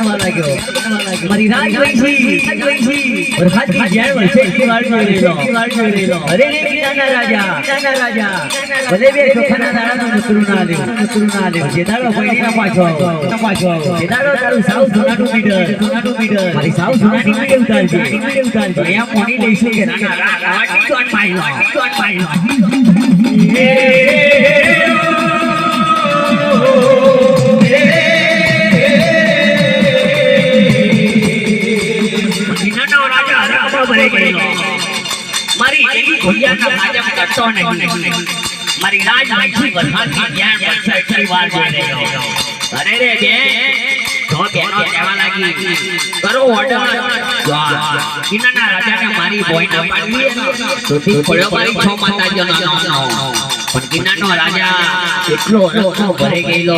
કરવા લાગ્યો મારી રાજ વૈસી और हाथ की जय वर्षे की वाड़ी में रेलो अरे रे नाना राजा भले बे सोखना दाड़ा नो मुतरू ना ले जेदाड़ो पईनी ना पाछो जेदाड़ो तारू साव सोनाटू मीटर मारी साव सोनाटी मीटर उतार दे या मोनी लेशो के नाना राटी तो अन माई मारी एकी भैया का राजा करतो नहीं मारी राज वैसी वर्षा की ज्ञान वर्षा की वार दे रहे अरे रे बे तो बेनो कहवा लागी करो ऑर्डर किनाना राजा ने मारी बोय ना पाडी तो ती पड़ो मारी छो माता जो नो पण किनानो राजा એટલો અનોખો ભરે ગયેલો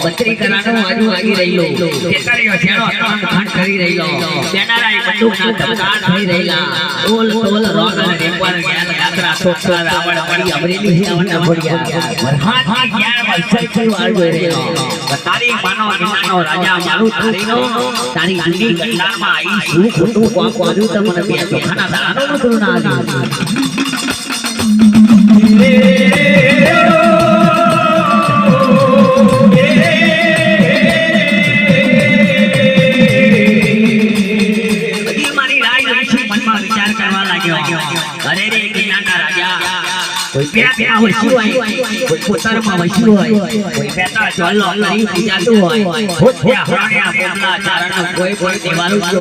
બત્રી કરાનો આજુ આગી રહ્યો કેતરીઓ છેડો ખાંડ કરી રહ્યો બેનારાય બંદૂકના ધબકાર થઈ રહેલા ઓલ રોગ અને રેપવાર જ્ઞાન યાત્રા સોક્ષા રાવણ પડી અમરેલી હિયાવના ભોડિયા વરહાથી જ્ઞાન વલસર થઈ વાળો રહ્યો તારી માનો કિનાનો રાજા મારું તારીનો તારી જૂની ગંડામાં આવી શું ખોટું કોમ કર્યું તમને બે ચોખાના દાણાનો નતું ના આવ્યું अरे रे किनाना राजा कोई प्या वैसी होय कोई पोतर में वैसी होय कोई बेटा चलो नहीं जातू होय होत्या हराया बोला चारण कोई देवालू